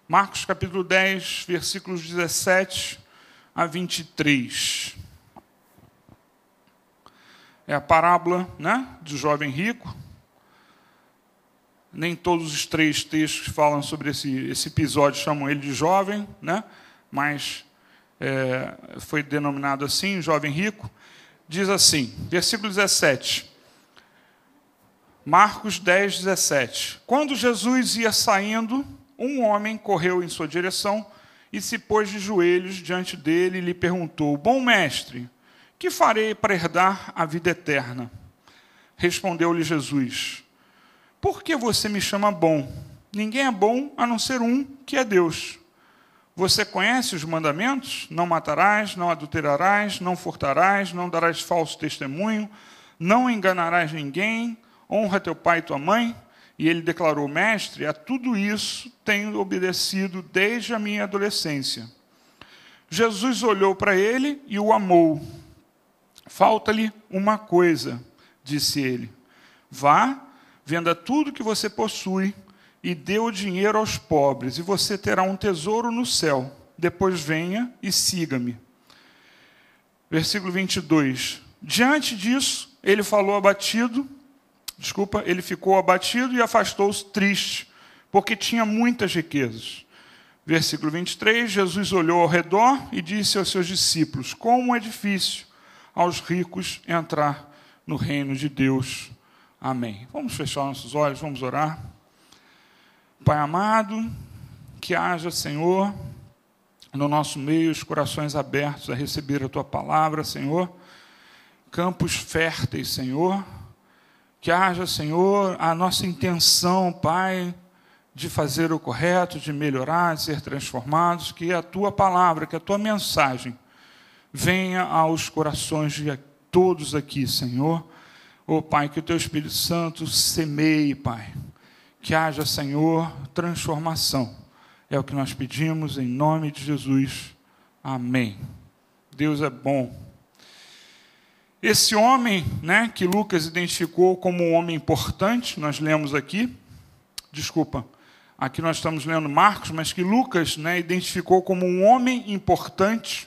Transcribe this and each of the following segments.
Marcos capítulo 10, versículos 17 a 23. É a parábola, né, do jovem rico. Nem todos os 3 textos que falam sobre esse episódio chamam ele de jovem, né, mas foi denominado assim, jovem rico. Diz assim, versículo 17. Marcos 10, 17. Quando Jesus ia saindo, um homem correu em sua direção e se pôs de joelhos diante dele e lhe perguntou: Bom mestre, que farei para herdar a vida eterna? Respondeu-lhe Jesus: Por que você me chama bom? Ninguém é bom a não ser um, que é Deus. Você conhece os mandamentos? Não matarás, não adulterarás, não furtarás, não darás falso testemunho, não enganarás ninguém, honra teu pai e tua mãe. E ele declarou: Mestre, a tudo isso tenho obedecido desde a minha adolescência. Jesus olhou para ele e o amou. Falta-lhe uma coisa, disse ele. Vá, venda tudo que você possui e dê o dinheiro aos pobres, e você terá um tesouro no céu. Depois venha e siga-me. Versículo 22. Diante disso, ele ficou abatido e afastou-se triste, porque tinha muitas riquezas. Versículo 23, Jesus olhou ao redor e disse aos seus discípulos: Como é difícil aos ricos entrar no reino de Deus. Amém. Vamos fechar nossos olhos, vamos orar. Pai amado, que haja, Senhor, no nosso meio os corações abertos a receber a Tua palavra, Senhor. Campos férteis, Senhor. Que haja, Senhor, a nossa intenção, Pai, de fazer o correto, de melhorar, de ser transformados, que a Tua palavra, que a Tua mensagem venha aos corações de todos aqui, Senhor. Ó Pai, que o Teu Espírito Santo semeie, Pai. Que haja, Senhor, transformação. É o que nós pedimos em nome de Jesus. Amém. Deus é bom. Esse homem, né, que Lucas identificou como um homem importante, nós lemos aqui, aqui nós estamos lendo Marcos, mas que Lucas, né, identificou como um homem importante.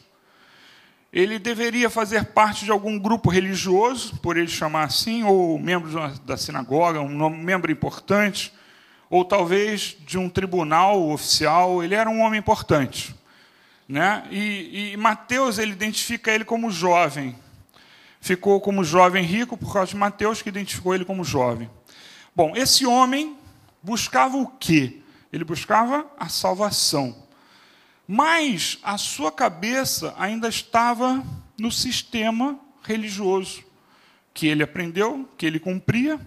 Ele deveria fazer parte de algum grupo religioso, por ele chamar assim, ou membro da sinagoga, um membro importante, ou talvez de um tribunal oficial. Ele era um homem importante, né? E Mateus, ele identifica ele como jovem. Ficou como jovem rico por causa de Mateus, que identificou ele como jovem. Bom, esse homem buscava o quê? Ele buscava a salvação. Mas a sua cabeça ainda estava no sistema religioso que ele aprendeu, que ele cumpria.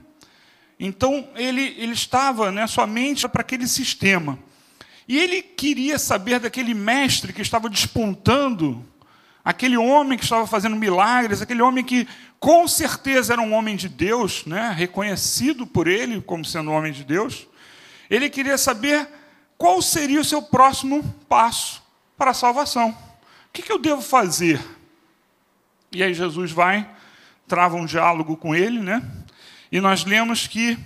Então, ele estava, né, sua mente para aquele sistema. E ele queria saber daquele mestre que estava despontando, aquele homem que estava fazendo milagres, aquele homem que com certeza era um homem de Deus, né, reconhecido por ele como sendo um homem de Deus. Ele queria saber qual seria o seu próximo passo para a salvação. O que eu devo fazer? E aí Jesus vai, trava um diálogo com ele, né? E nós lemos que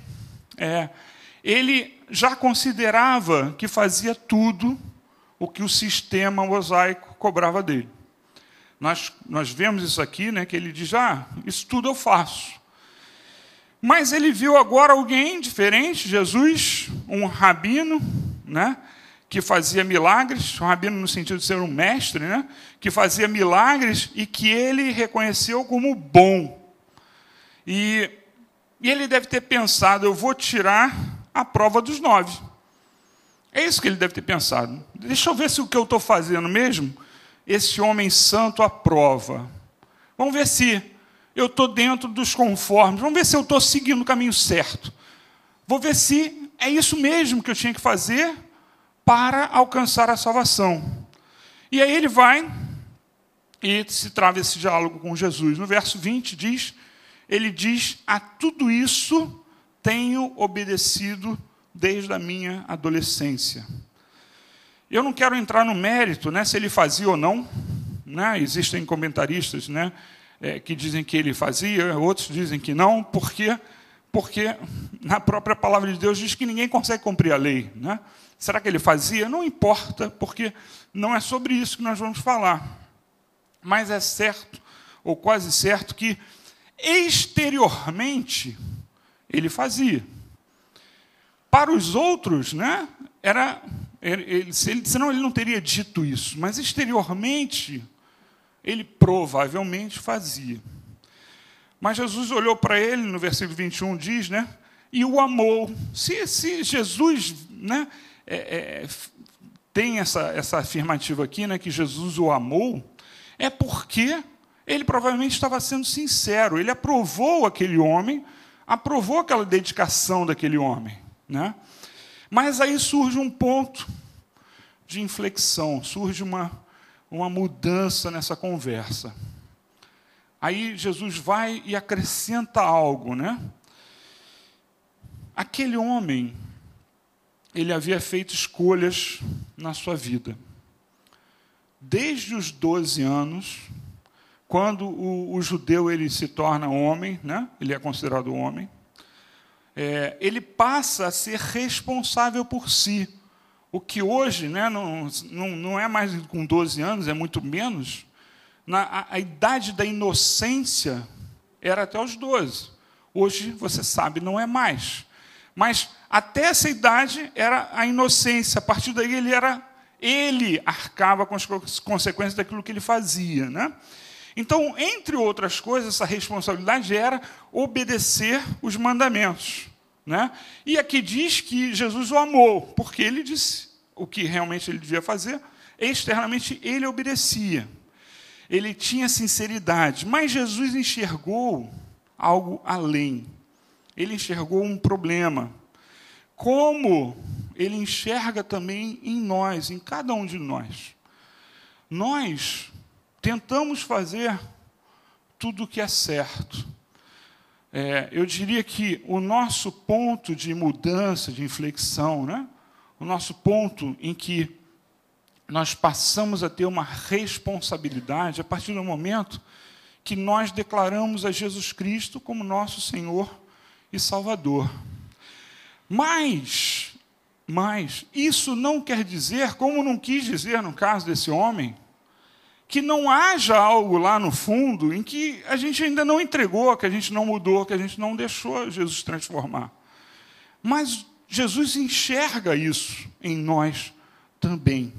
ele já considerava que fazia tudo o que o sistema mosaico cobrava dele. Nós vemos isso aqui, né, que ele diz: isso tudo eu faço. Mas ele viu agora alguém diferente, Jesus, um rabino, né, que fazia milagres, um rabino no sentido de ser um mestre, né, que fazia milagres e que ele reconheceu como bom. E ele deve ter pensado: eu vou tirar a prova dos 9. É isso que ele deve ter pensado. Deixa eu ver se o que eu estou fazendo mesmo, esse homem santo aprova. Vamos ver se eu estou dentro dos conformes. Vamos ver se eu estou seguindo o caminho certo. Vou ver se é isso mesmo que eu tinha que fazer para alcançar a salvação. E aí ele vai e se trava esse diálogo com Jesus. No verso 20 ele diz: a tudo isso tenho obedecido desde a minha adolescência. Eu não quero entrar no mérito, né, se ele fazia ou não. Né? Existem comentaristas, né, que dizem que ele fazia, outros dizem que não. Por quê? Porque na própria palavra de Deus diz que ninguém consegue cumprir a lei. Né? Será que ele fazia? Não importa, porque não é sobre isso que nós vamos falar. Mas é certo, ou quase certo, que exteriormente ele fazia. Para os outros, né, senão ele não teria dito isso, mas exteriormente ele provavelmente fazia. Mas Jesus olhou para ele, no versículo 21 diz, né, e o amou. Se Jesus, né, tem essa afirmativa aqui, né, que Jesus o amou, é porque ele provavelmente estava sendo sincero. Ele aprovou aquele homem, aprovou aquela dedicação daquele homem, né? Mas aí surge um ponto de inflexão, surge uma mudança nessa conversa. Aí Jesus vai e acrescenta algo, né? Aquele homem, ele havia feito escolhas na sua vida. Desde os 12 anos, quando o judeu ele se torna homem, né? Ele é considerado homem, ele passa a ser responsável por si. O que hoje, né, não é mais com 12 anos, é muito menos. A idade da inocência era até os 12. Hoje, você sabe, não é mais. Mas até essa idade era a inocência. A partir daí ele arcava com as consequências daquilo que ele fazia, né? Então, entre outras coisas, essa responsabilidade era obedecer os mandamentos, né? E aqui diz que Jesus o amou, porque ele disse o que realmente ele devia fazer, externamente ele obedecia. Ele tinha sinceridade, mas Jesus enxergou algo além. Ele enxergou um problema. Como ele enxerga também em nós, em cada um de nós. Nós tentamos fazer tudo o que é certo. Eu diria que o nosso ponto de mudança, de inflexão, né? O nosso ponto em que nós passamos a ter uma responsabilidade a partir do momento que nós declaramos a Jesus Cristo como nosso Senhor e Salvador. Mas isso não quer dizer, como não quis dizer no caso desse homem, que não haja algo lá no fundo em que a gente ainda não entregou, que a gente não mudou, que a gente não deixou Jesus transformar. Mas Jesus enxerga isso em nós também.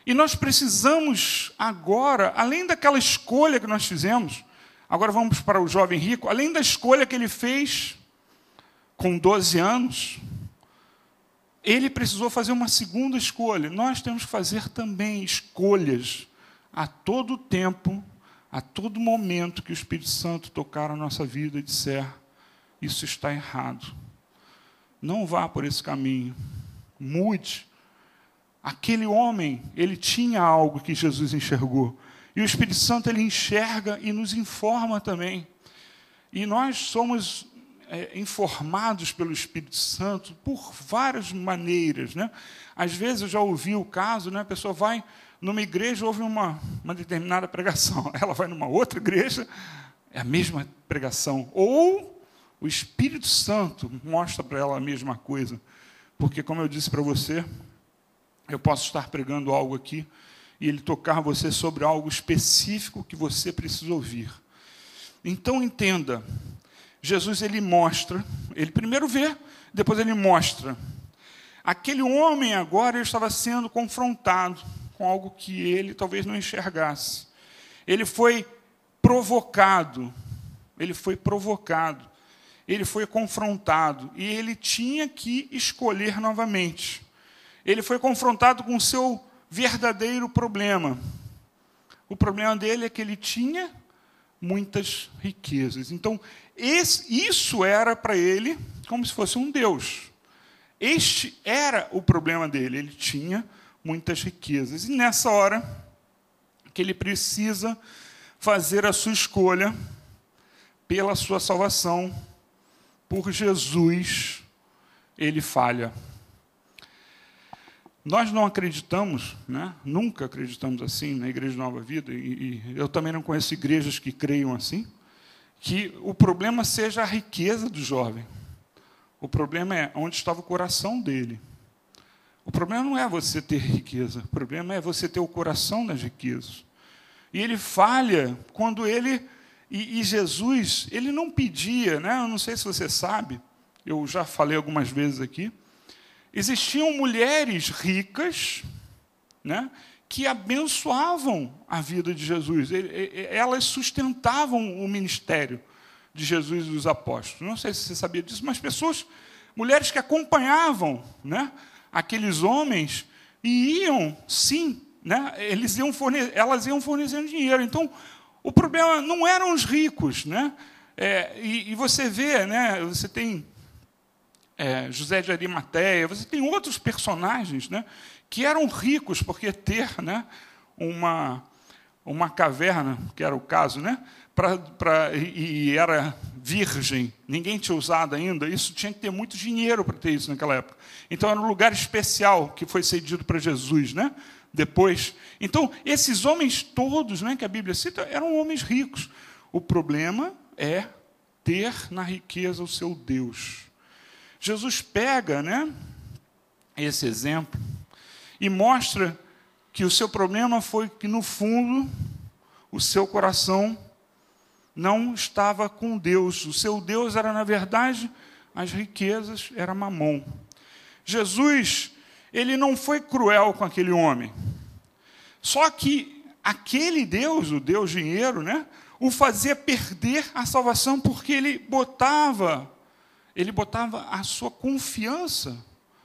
E nós precisamos agora, além daquela escolha que nós fizemos, agora vamos para o jovem rico, além da escolha que ele fez com 12 anos, ele precisou fazer uma segunda escolha. Nós temos que fazer também escolhas a todo tempo, a todo momento que o Espírito Santo tocar a nossa vida e disser, isso está errado. Não vá por esse caminho. Mude. Aquele homem, ele tinha algo que Jesus enxergou. E o Espírito Santo, ele enxerga e nos informa também. E nós somos informados pelo Espírito Santo por várias maneiras, né? Às vezes eu já ouvi o caso, né? A pessoa vai numa igreja, ouve uma determinada pregação. Ela vai numa outra igreja, é a mesma pregação. Ou o Espírito Santo mostra para ela a mesma coisa. Porque, como eu disse para você, eu posso estar pregando algo aqui e ele tocar você sobre algo específico que você precisa ouvir. Então, entenda, Jesus, ele mostra, ele primeiro vê, depois ele mostra. Aquele homem agora ele estava sendo confrontado com algo que ele talvez não enxergasse. Ele foi provocado, ele foi confrontado, e ele tinha que escolher novamente. Ele foi confrontado com o seu verdadeiro problema. O problema dele é que ele tinha muitas riquezas. Então, isso era para ele como se fosse um Deus. Este era o problema dele. Ele tinha muitas riquezas. E nessa hora que ele precisa fazer a sua escolha pela sua salvação, por Jesus, ele falha. Nós não acreditamos, né? Nunca acreditamos assim na Igreja Nova Vida, e eu também não conheço igrejas que creiam assim, que o problema seja a riqueza do jovem. O problema é onde estava o coração dele. O problema não é você ter riqueza, o problema é você ter o coração nas riquezas. E ele falha quando ele... E Jesus, ele não pedia, né? Eu não sei se você sabe, eu já falei algumas vezes aqui, existiam mulheres ricas, né, que abençoavam a vida de Jesus. Elas sustentavam o ministério de Jesus e dos apóstolos. Não sei se você sabia disso, mas mulheres que acompanhavam, né, aqueles homens e iam, sim, né, elas iam fornecendo dinheiro. Então, o problema não eram os ricos, né? E você vê, né, você tem José de Arimateia, você tem outros personagens, né, que eram ricos, porque ter, né, uma caverna, que era o caso, né, e era virgem, ninguém tinha usado ainda, isso tinha que ter muito dinheiro para ter isso naquela época. Então, era um lugar especial que foi cedido para Jesus, né? Depois. Então, esses homens todos, né, que a Bíblia cita, eram homens ricos. O problema é ter na riqueza o seu Deus. Jesus pega, né, esse exemplo e mostra que o seu problema foi que, no fundo, o seu coração não estava com Deus. O seu Deus era, na verdade, as riquezas, era Mamon. Jesus, ele não foi cruel com aquele homem. Só que aquele Deus, o Deus dinheiro, né, o fazia perder a salvação, porque ele botava a sua confiança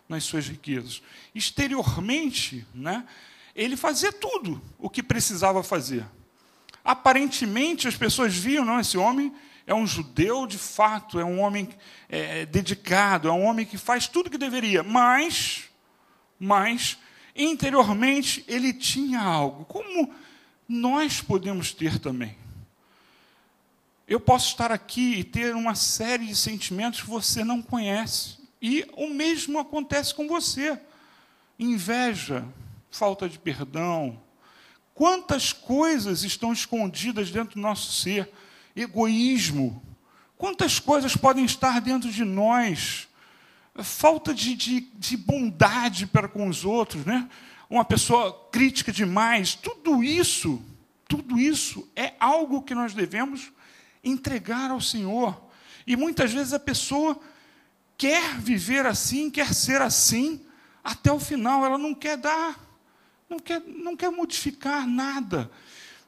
nas suas riquezas. Exteriormente, né, ele fazia tudo o que precisava fazer. Aparentemente, as pessoas viam, não, esse homem é um judeu de fato, é um homem dedicado, é um homem que faz tudo o que deveria, mas, interiormente, ele tinha algo, como nós podemos ter também. Eu posso estar aqui e ter uma série de sentimentos que você não conhece, e o mesmo acontece com você. Inveja, falta de perdão. Quantas coisas estão escondidas dentro do nosso ser? Egoísmo. Quantas coisas podem estar dentro de nós? Falta de bondade para com os outros, né? Uma pessoa crítica demais. Tudo isso é algo que nós devemos entregar ao Senhor. E muitas vezes a pessoa quer viver assim, quer ser assim, até o final. Ela não quer dar, não quer modificar nada.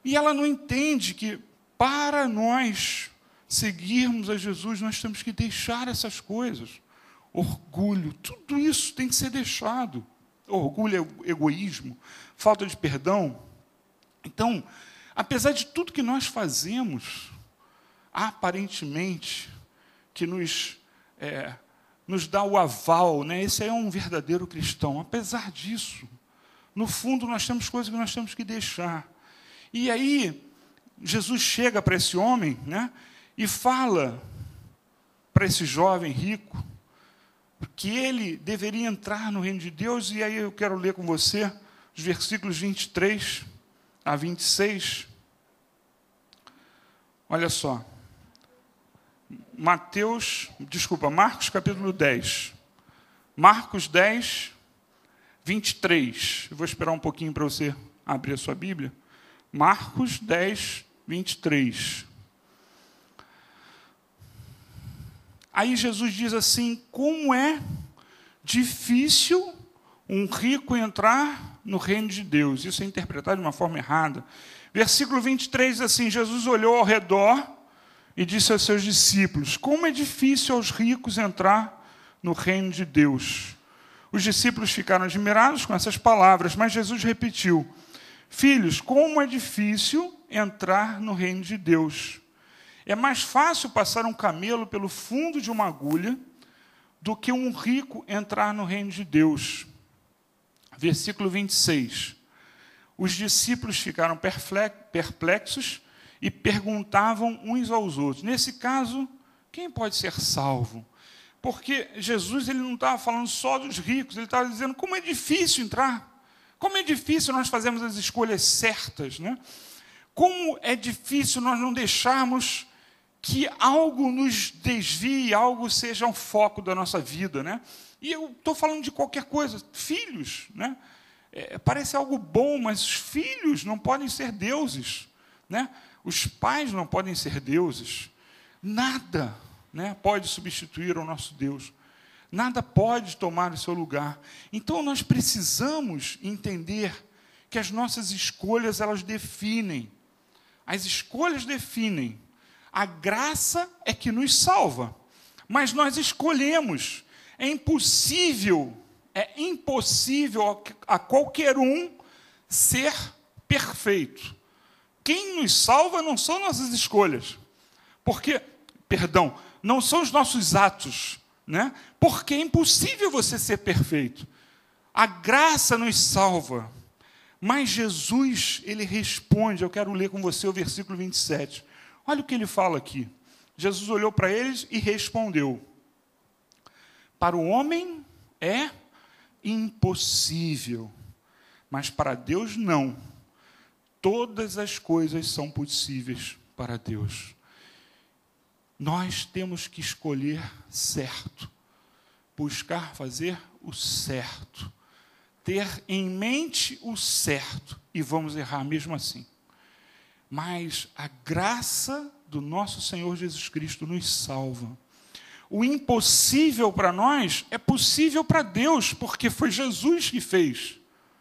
E ela não entende que, para nós seguirmos a Jesus, nós temos que deixar essas coisas. Orgulho, tudo isso tem que ser deixado. Orgulho, egoísmo, falta de perdão. Então, apesar de tudo que nós fazemos, aparentemente, que nos dá o aval, né? Esse é um verdadeiro cristão. Apesar disso, no fundo, nós temos coisas que nós temos que deixar. E aí, Jesus chega para esse homem, né, e fala para esse jovem rico que ele deveria entrar no reino de Deus. E aí eu quero ler com você os versículos 23 a 26. Olha só. Marcos capítulo 10. Marcos 10, 23. Eu vou esperar um pouquinho para você abrir a sua Bíblia. Marcos 10, 23. Aí Jesus diz assim: como é difícil um rico entrar no reino de Deus. Isso é interpretado de uma forma errada. Versículo 23 diz assim: Jesus olhou ao redor e disse aos seus discípulos: como é difícil aos ricos entrar no reino de Deus. Os discípulos ficaram admirados com essas palavras, mas Jesus repetiu: filhos, como é difícil entrar no reino de Deus. É mais fácil passar um camelo pelo fundo de uma agulha do que um rico entrar no reino de Deus. Versículo 26. Os discípulos ficaram perplexos e perguntavam uns aos outros. Nesse caso, quem pode ser salvo? Porque Jesus ele não estava falando só dos ricos, ele estava dizendo como é difícil entrar. Como é difícil nós fazermos as escolhas certas, né? Como é difícil nós não deixarmos que algo nos desvie, algo seja um foco da nossa vida, né? E eu estou falando de qualquer coisa. Filhos, né? Parece algo bom, mas os filhos não podem ser deuses, né? Os pais não podem ser deuses. Nada, né, pode substituir o nosso Deus. Nada pode tomar o seu lugar. Então, nós precisamos entender que as nossas escolhas, elas definem. As escolhas definem. A graça é que nos salva. Mas nós escolhemos. É impossível a qualquer um ser perfeito. Quem nos salva não são nossas escolhas. Não são os nossos atos, né? Porque é impossível você ser perfeito. A graça nos salva. Mas Jesus, ele responde, eu quero ler com você o versículo 27. Olha o que ele fala aqui. Jesus olhou para eles e respondeu: para o homem é impossível, mas para Deus não. Todas as coisas são possíveis para Deus. Nós temos que escolher certo, buscar fazer o certo, ter em mente o certo, e vamos errar mesmo assim. Mas a graça do nosso Senhor Jesus Cristo nos salva. O impossível para nós é possível para Deus, porque foi Jesus que fez,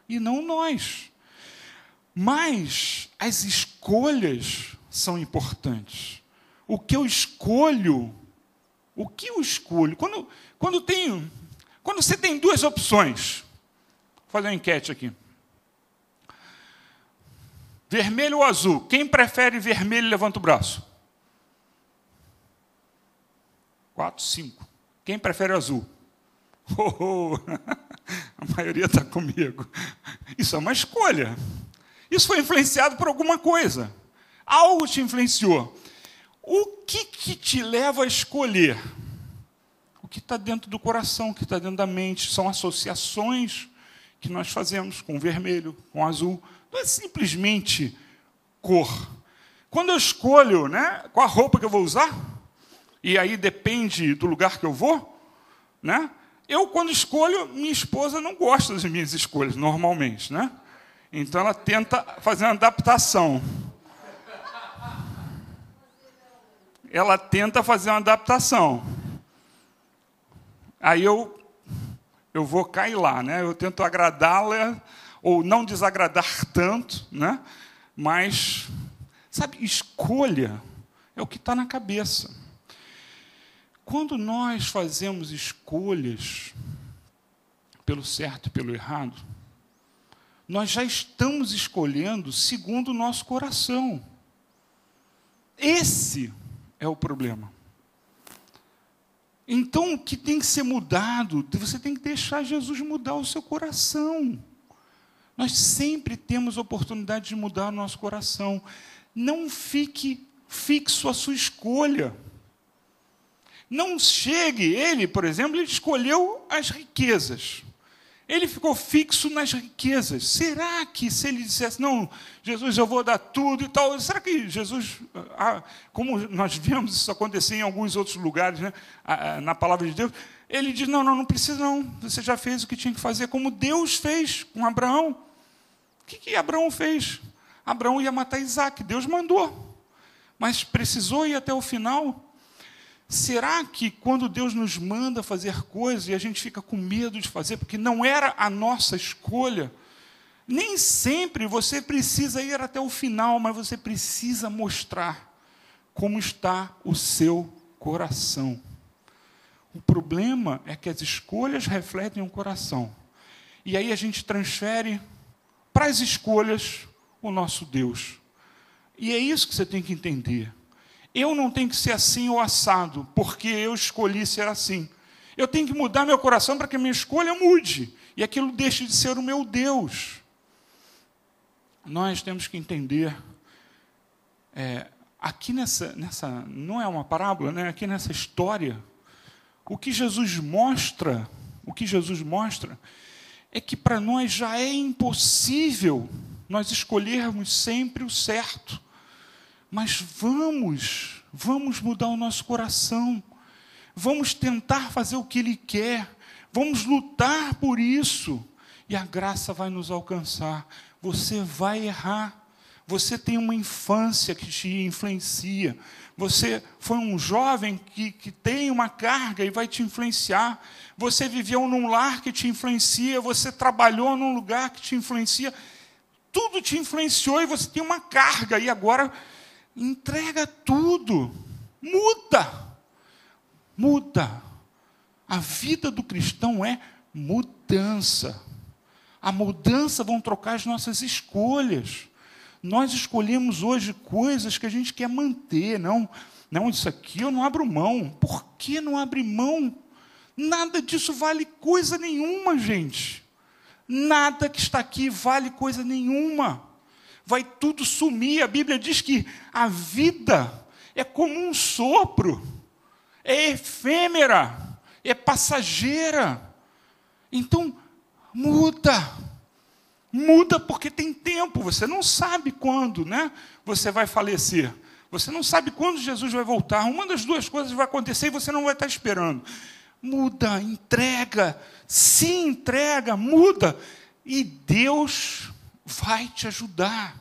e não nós. Mas as escolhas são importantes. O que eu escolho? Quando você tem duas opções, vou fazer uma enquete aqui. Vermelho ou azul? Quem prefere vermelho, levanta o braço. 4, 5. Quem prefere azul? A maioria está comigo. Isso é uma escolha. Isso foi influenciado por alguma coisa. Algo te influenciou. O que te leva a escolher? O que está dentro do coração, o que está dentro da mente. São associações que nós fazemos com vermelho, com azul. Não é simplesmente cor. Quando eu escolho, né, qual a roupa que eu vou usar, e aí depende do lugar que eu vou, né, eu, quando escolho, minha esposa não gosta das minhas escolhas, normalmente, né? Então, ela tenta fazer uma adaptação. Aí eu vou cair lá, né? Eu tento agradá-la, ou não desagradar tanto, né? Mas, sabe, escolha é o que está na cabeça. Quando nós fazemos escolhas pelo certo e pelo errado, nós já estamos escolhendo segundo o nosso coração. Esse é o problema. Então, o que tem que ser mudado? Você tem que deixar Jesus mudar o seu coração. Nós sempre temos oportunidade de mudar o nosso coração. Não fique fixo à sua escolha. Não chegue, ele, por exemplo, ele escolheu as riquezas. Ele ficou fixo nas riquezas. Será que se ele dissesse, não, Jesus, eu vou dar tudo e tal, será que Jesus, como nós vemos isso acontecer em alguns outros lugares, né, na palavra de Deus, ele diz, não precisa não, você já fez o que tinha que fazer, como Deus fez com Abraão. O que Abraão fez? Abraão ia matar Isaac, Deus mandou, mas precisou ir até o final. Será que quando Deus nos manda fazer coisas e a gente fica com medo de fazer, porque não era a nossa escolha, nem sempre você precisa ir até o final, mas você precisa mostrar como está o seu coração. O problema é que as escolhas refletem o coração. E aí a gente transfere para as escolhas o nosso Deus. E é isso que você tem que entender. Eu não tenho que ser assim ou assado, porque eu escolhi ser assim. Eu tenho que mudar meu coração para que a minha escolha mude, e aquilo deixe de ser o meu Deus. Nós temos que entender, aqui nessa, não é uma parábola, né? Aqui nessa história, o que Jesus mostra é que para nós já é impossível nós escolhermos sempre o certo. Mas vamos vamos mudar o nosso coração, vamos tentar fazer o que Ele quer, vamos lutar por isso, e a graça vai nos alcançar. Você vai errar, você tem uma infância que te influencia, você foi um jovem que tem uma carga e vai te influenciar, você viveu num lar que te influencia, você trabalhou num lugar que te influencia, tudo te influenciou e você tem uma carga, e agora entrega tudo, muda. A vida do cristão é mudança. A mudança vão trocar as nossas escolhas. Nós escolhemos hoje coisas que a gente quer manter. Não, isso aqui eu não abro mão. Por que não abre mão? Nada disso vale coisa nenhuma, gente. Nada que está aqui vale coisa nenhuma. Vai tudo sumir. A Bíblia diz que a vida é como um sopro. É efêmera. É passageira. Então, muda porque tem tempo, você não sabe quando, né, você vai falecer, você não sabe quando Jesus vai voltar, uma das duas coisas vai acontecer e você não vai estar esperando. Muda, entrega, se entrega, muda, e Deus vai te ajudar.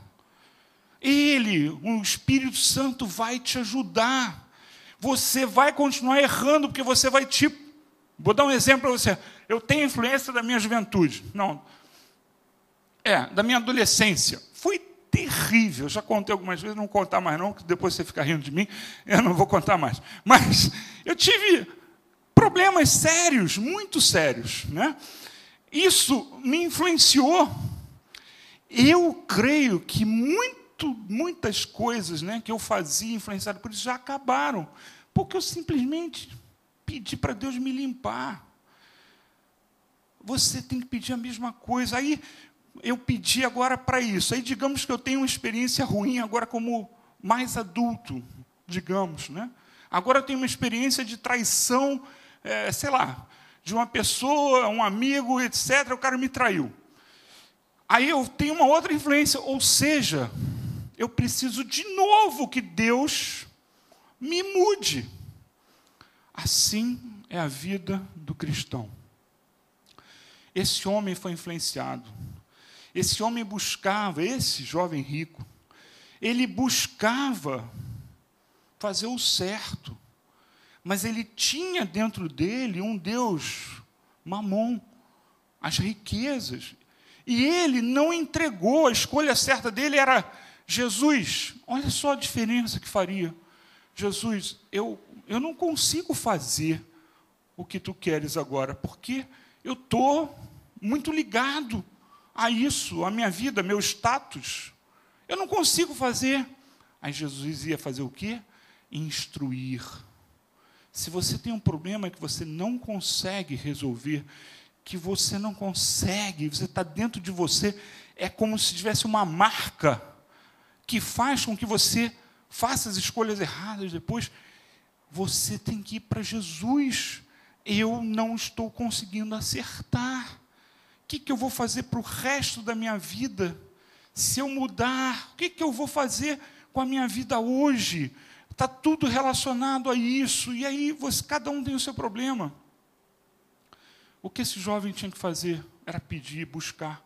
Ele, o Espírito Santo vai te ajudar. Você vai continuar errando, porque você vai Vou dar um exemplo para você. Eu tenho influência da minha juventude. Da minha adolescência. Foi terrível. Eu já contei algumas vezes, não vou contar mais não, que depois você fica rindo de mim, eu não vou contar mais. Mas eu tive problemas sérios, muito sérios, né? Isso me influenciou. Eu creio que muitas coisas, né, que eu fazia influenciado por isso já acabaram, porque eu simplesmente pedi para Deus me limpar. Você tem que pedir a mesma coisa. Aí eu pedi agora para isso. Aí digamos que eu tenho uma experiência ruim agora como mais adulto, digamos, né? Agora eu tenho uma experiência de traição, de uma pessoa, um amigo, etc. O cara me traiu. Aí eu tenho uma outra influência, ou seja, eu preciso de novo que Deus me mude. Assim é a vida do cristão. Esse homem foi influenciado. Esse homem buscava, esse jovem rico, ele buscava fazer o certo, mas ele tinha dentro dele um Deus, Mamon, as riquezas. E ele não entregou, a escolha certa dele era: Jesus, olha só a diferença que faria. Jesus, eu não consigo fazer o que tu queres agora, porque eu estou muito ligado a isso, a minha vida, meu status. Eu não consigo fazer. Aí Jesus ia fazer o quê? Instruir. Se você tem um problema que você não consegue resolver, que você não consegue, você está dentro de você, é como se tivesse uma marca que faz com que você faça as escolhas erradas depois. Você tem que ir para Jesus. Eu não estou conseguindo acertar. O que eu vou fazer para o resto da minha vida? Se eu mudar, o que eu vou fazer com a minha vida hoje? Está tudo relacionado a isso. E aí, cada um tem o seu problema. O que esse jovem tinha que fazer era pedir, buscar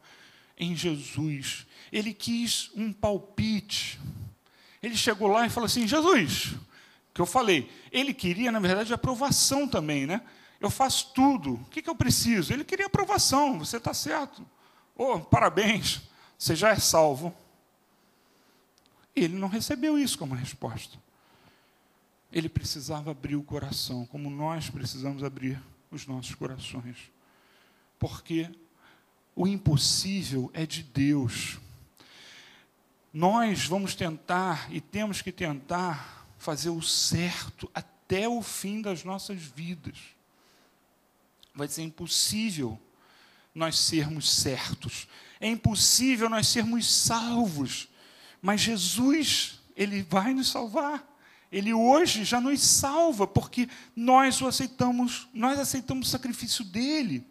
em Jesus. Ele quis um palpite. Ele chegou lá e falou assim: Jesus, que eu falei, ele queria, na verdade, aprovação também, né? Eu faço tudo, o que eu preciso? Ele queria aprovação, você está certo. Parabéns, você já é salvo. Ele não recebeu isso como resposta. Ele precisava abrir o coração, como nós precisamos abrir os nossos corações. Porque o impossível é de Deus. Nós vamos tentar, e temos que tentar, fazer o certo até o fim das nossas vidas. Vai ser impossível nós sermos certos. É impossível nós sermos salvos. Mas Jesus, Ele vai nos salvar. Ele hoje já nos salva, porque nós aceitamos o sacrifício dEle.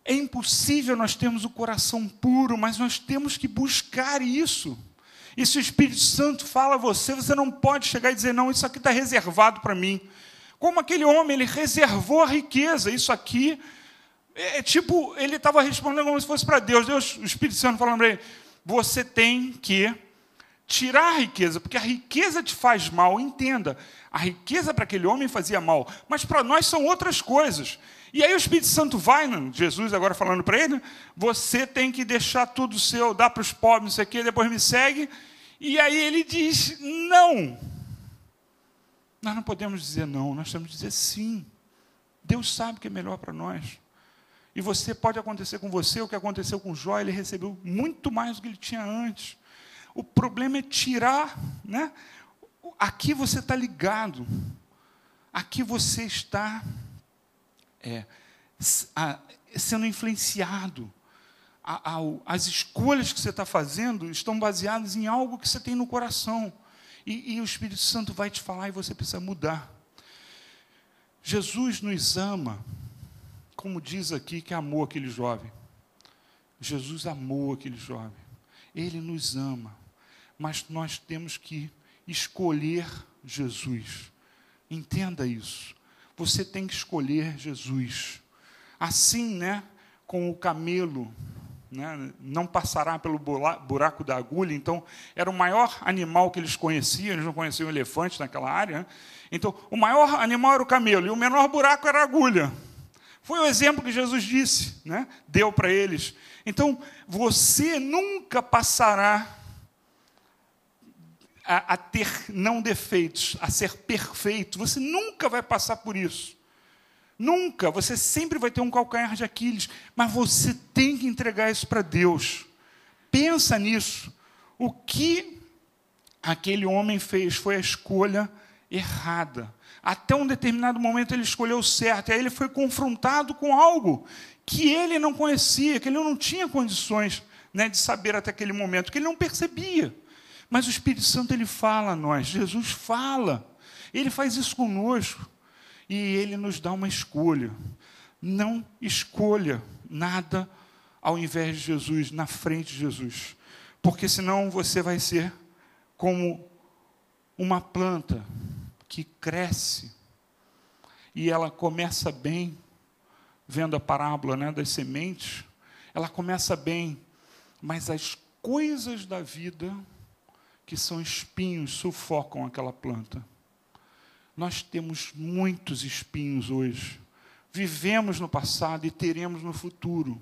É impossível nós termos o coração puro, mas nós temos que buscar isso. E se o Espírito Santo fala a você, você não pode chegar e dizer, não, isso aqui está reservado para mim. Como aquele homem, ele reservou a riqueza. Isso aqui é tipo, ele estava respondendo como se fosse para Deus. O Espírito Santo falando para ele, você tem que tirar a riqueza, porque a riqueza te faz mal. Entenda, a riqueza para aquele homem fazia mal, mas para nós são outras coisas. E aí o Espírito Santo vai, Jesus agora falando para ele, você tem que deixar tudo seu, dar para os pobres, não sei o quê, depois me segue. E aí ele diz, não. Nós não podemos dizer não, nós temos que dizer sim. Deus sabe o que é melhor para nós. E você pode acontecer com você o que aconteceu com Jó, ele recebeu muito mais do que ele tinha antes. O problema é tirar, né? Aqui você está ligado, aqui você está sendo influenciado. As escolhas que você está fazendo estão baseadas em algo que você tem no coração. E o Espírito Santo vai te falar e você precisa mudar. Jesus nos ama, como diz aqui que amou aquele jovem. Jesus amou aquele jovem. Ele nos ama. Mas nós temos que escolher Jesus. Entenda isso. Você tem que escolher Jesus. Assim, né, com o camelo, né, não passará pelo buraco da agulha. Então, era o maior animal que eles conheciam. Eles não conheciam o elefante naquela área. Né? Então, o maior animal era o camelo e o menor buraco era a agulha. Foi o exemplo que Jesus disse, né? Deu para eles. Então, você nunca passará a ter não defeitos, a ser perfeito. Você nunca vai passar por isso. Nunca. Você sempre vai ter um calcanhar de Aquiles. Mas você tem que entregar isso para Deus. Pensa nisso. O que aquele homem fez foi a escolha errada. Até um determinado momento ele escolheu o certo. E aí ele foi confrontado com algo que ele não conhecia, que ele não tinha condições, né, de saber até aquele momento, que ele não percebia. Mas o Espírito Santo, ele fala a nós, Jesus fala, ele faz isso conosco, e ele nos dá uma escolha. Não escolha nada ao invés de Jesus, na frente de Jesus, porque senão você vai ser como uma planta que cresce, e ela começa bem, vendo a parábola, né, das sementes, ela começa bem, mas as coisas da vida, que são espinhos, sufocam aquela planta. Nós temos muitos espinhos hoje. Vivemos no passado e teremos no futuro.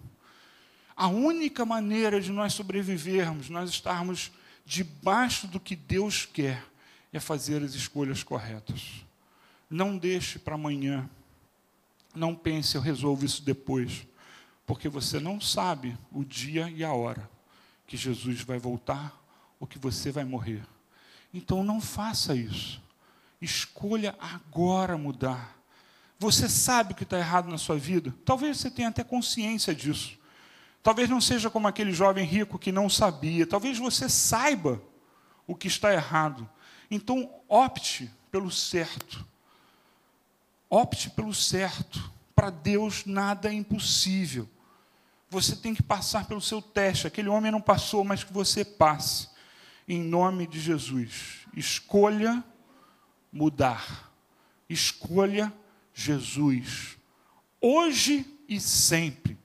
A única maneira de nós sobrevivermos, nós estarmos debaixo do que Deus quer, é fazer as escolhas corretas. Não deixe para amanhã. Não pense, eu resolvo isso depois. Porque você não sabe o dia e a hora que Jesus vai voltar ou que você vai morrer. Então, não faça isso. Escolha agora mudar. Você sabe o que está errado na sua vida? Talvez você tenha até consciência disso. Talvez não seja como aquele jovem rico que não sabia. Talvez você saiba o que está errado. Então, opte pelo certo. Opte pelo certo. Para Deus, nada é impossível. Você tem que passar pelo seu teste. Aquele homem não passou, mas que você passe. Em nome de Jesus. Escolha mudar. Escolha Jesus. Hoje e sempre.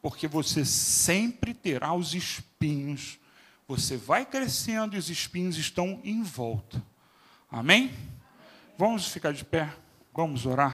Porque você sempre terá os espinhos. Você vai crescendo e os espinhos estão em volta. Amém? Vamos ficar de pé? Vamos orar?